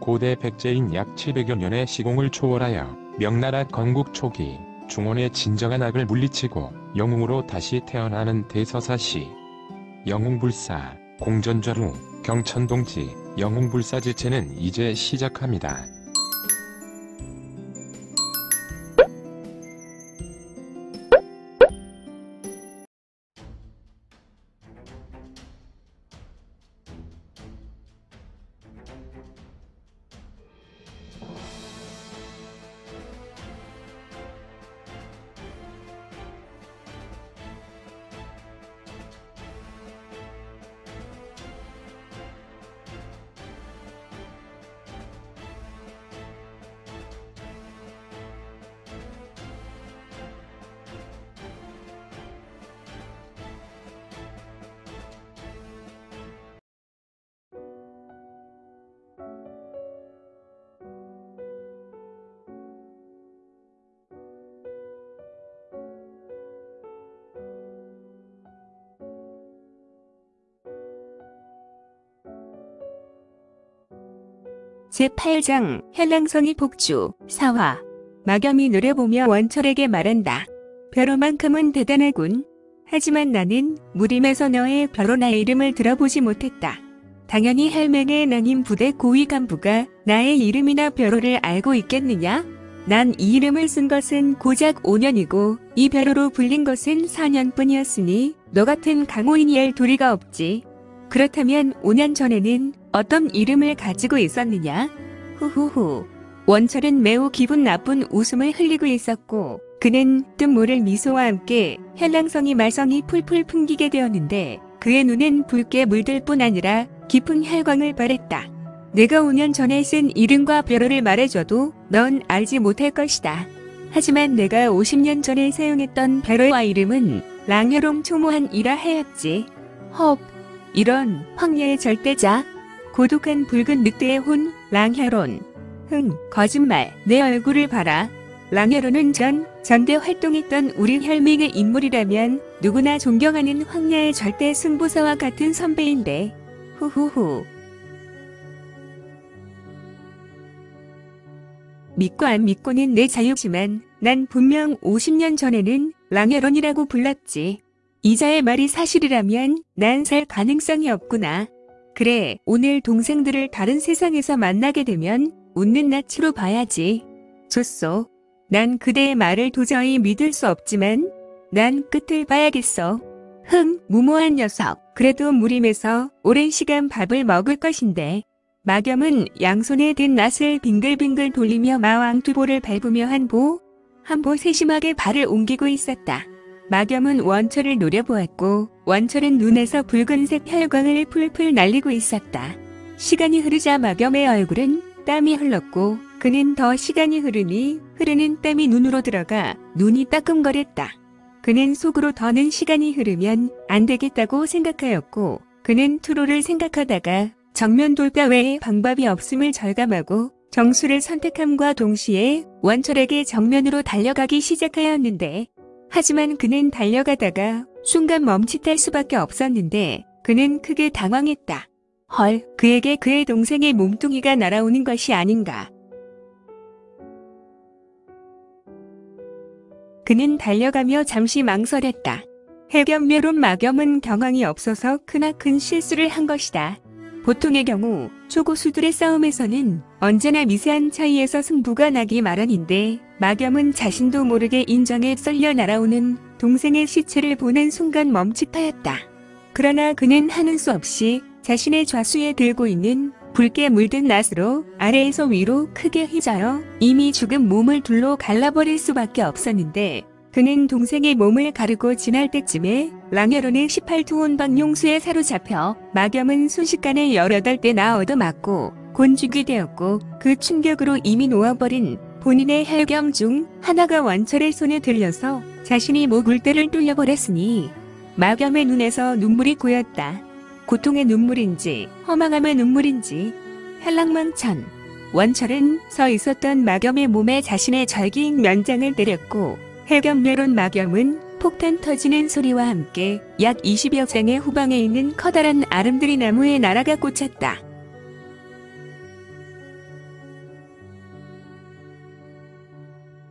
고대 백제인 약 700여 년의 시공을 초월하여 명나라 건국 초기 중원의 진정한 악을 물리치고 영웅으로 다시 태어나는 대서사시. 영웅불사, 공전좌루, 경천동지, 영웅불사지체는 이제 시작합니다. 제8장 현랑성이 복주 4화. 마겸이 노려보며 원철에게 말한다. 벼로만큼은 대단하군. 하지만 나는 무림에서 너의 벼로나의 이름을 들어보지 못했다. 당연히 헬맹의 난임 부대 고위 간부가 나의 이름이나 벼로를 알고 있겠느냐? 난 이 이름을 쓴 것은 고작 5년이고 이 벼로로 불린 것은 4년뿐이었으니 너 같은 강호인이 할 도리가 없지. 그렇다면 5년 전에는 어떤 이름을 가지고 있었느냐? 후후후. 원철은 매우 기분 나쁜 웃음을 흘리고 있었고 그는 뜻 모를 미소와 함께 현랑성이 말썽이 풀풀 풍기게 되었는데 그의 눈엔 붉게 물들 뿐 아니라 깊은 혈광을 발했다. 내가 5년 전에 쓴 이름과 벼로를 말해줘도 넌 알지 못할 것이다. 하지만 내가 50년 전에 사용했던 벼로와 이름은 랑혈옹 초모한이라 하였지. 헉. 이런 황야의 절대자. 고독한 붉은 늑대의 혼, 랑혈온. 거짓말. 내 얼굴을 봐라. 랑혈온은 전대 활동했던 우리 혈맹의 인물이라면 누구나 존경하는 황야의 절대 승부사와 같은 선배인데. 후후후. 믿고 안 믿고는 내 자유지만 난 분명 50년 전에는 랑혈온이라고 불렀지. 이자의 말이 사실이라면 난 살 가능성이 없구나. 그래, 오늘 동생들을 다른 세상에서 만나게 되면 웃는 낯으로 봐야지. 좋소. 난 그대의 말을 도저히 믿을 수 없지만 난 끝을 봐야겠어. 무모한 녀석. 그래도 무림에서 오랜 시간 밥을 먹을 것인데. 마겸은 양손에 든 낫을 빙글빙글 돌리며 마왕투보를 밟으며 한보 세심하게 발을 옮기고 있었다. 마겸은 원철을 노려보았고 원철은 눈에서 붉은색 혈광을 풀풀 날리고 있었다. 시간이 흐르자 마겸의 얼굴은 땀이 흘렀고 그는 더 시간이 흐르니 흐르는 땀이 눈으로 들어가 눈이 따끔거렸다. 그는 속으로 더는 시간이 흐르면 안 되겠다고 생각하였고 그는 투로를 생각하다가 정면 돌파 외에 방법이 없음을 절감하고 정수를 선택함과 동시에 원철에게 정면으로 달려가기 시작하였는데 하지만 그는 달려가다가 순간 멈칫할 수밖에 없었는데 그는 크게 당황했다. 헐, 그에게 그의 동생의 몸뚱이가 날아오는 것이 아닌가. 그는 달려가며 잠시 망설였다. 해변멸온 마겸은 경황이 없어서 크나큰 실수를 한 것이다. 보통의 경우 초고수들의 싸움에서는 언제나 미세한 차이에서 승부가 나기 마련인데 마겸은 자신도 모르게 인정에 썰려 날아오는 동생의 시체를 보는 순간 멈칫하였다. 그러나 그는 하는 수 없이 자신의 좌수에 들고 있는 붉게 물든 낫으로 아래에서 위로 크게 휘저어 이미 죽은 몸을 둘로 갈라버릴 수밖에 없었는데 그는 동생의 몸을 가르고 지날 때쯤에 랑혈온의 18투혼방 용수에 사로잡혀 마겸은 순식간에 18대나 얻어맞고 곤죽이 되었고 그 충격으로 이미 놓아버린 본인의 혈경 중 하나가 원철의 손에 들려서 자신이 목울대를 뚫려버렸으니 마겸의 눈에서 눈물이 고였다. 고통의 눈물인지 허망함의 눈물인지 현랑망천. 원철은 서 있었던 마겸의 몸에 자신의 절기인 면장을 때렸고 해겸멸온 마겸은 폭탄 터지는 소리와 함께 약 20여 장의 후방에 있는 커다란 아름드리 나무에 날아가 꽂혔다.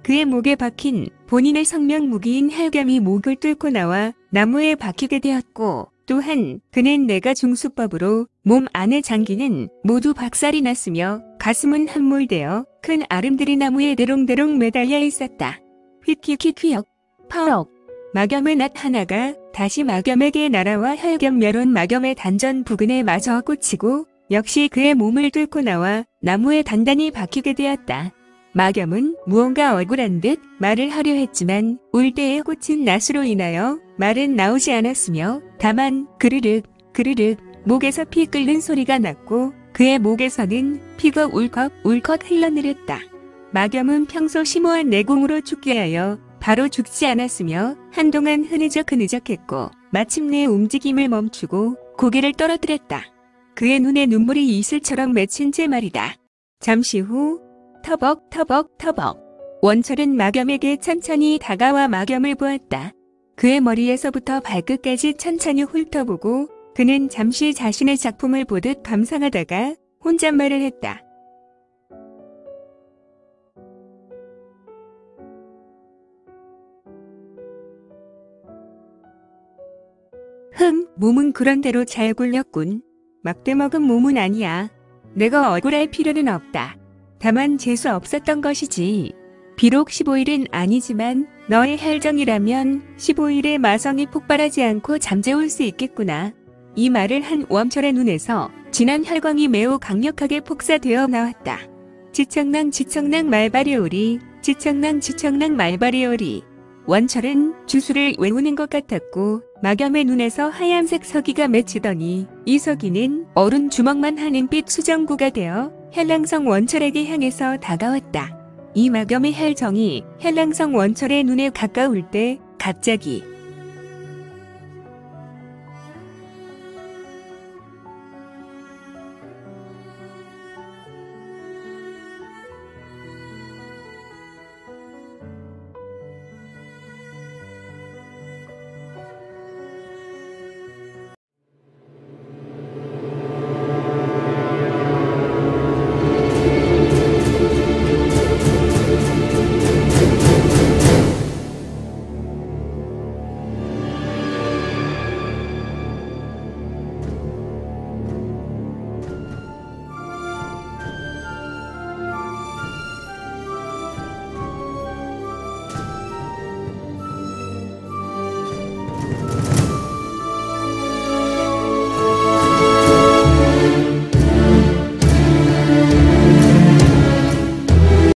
그의 목에 박힌 본인의 성명 무기인 헬겸이 목을 뚫고 나와 나무에 박히게 되었고, 또한 그는 내가 중수법으로 몸 안에 장기는 모두 박살이 났으며 가슴은 함몰되어 큰 아름들이 나무에 대롱대롱 매달려 있었다. 휙휙휙휙 파억. 마겸의 낫 하나가 다시 마겸에게 날아와 헬겸 멸원 마겸의 단전 부근에 마저 꽂히고 역시 그의 몸을 뚫고 나와 나무에 단단히 박히게 되었다. 마겸은 무언가 억울한 듯 말을 하려 했지만 울대에 꽂힌 낫으로 인하여 말은 나오지 않았으며 다만 그르륵 그르륵 목에서 피 끓는 소리가 났고 그의 목에서는 피가 울컥 흘러내렸다. 마겸은 평소 심오한 내공으로 죽게 하여 바로 죽지 않았으며 한동안 흐느적했고 마침내 움직임을 멈추고 고개를 떨어뜨렸다. 그의 눈에 눈물이 이슬처럼 맺힌 채 말이다. 잠시 후 터벅 원철은 마겸에게 천천히 다가와 마겸을 보았다. 그의 머리에서부터 발끝까지 천천히 훑어보고 그는 잠시 자신의 작품을 보듯 감상하다가 혼잣말을 했다. 몸은 그런대로 잘 굴렸군. 막대먹은 몸은 아니야. 내가 억울할 필요는 없다. 다만 재수 없었던 것이지. 비록 15일은 아니지만 너의 혈정이라면 15일의 마성이 폭발하지 않고 잠재울 수 있겠구나. 이 말을 한 원철의 눈에서 진한 혈광이 매우 강력하게 폭사되어 나왔다. 지청랑 말바리오리, 지청랑 말바리오리. 원철은 주술을 외우는 것 같았고 마겸의 눈에서 하얀색 서기가 맺히더니 이 서기는 어른 주먹만 하는 빛 수정구가 되어 현랑성 원철에게 향해서 다가왔다. 이 마겸의 혈정이 현랑성 원철의 눈에 가까울 때 갑자기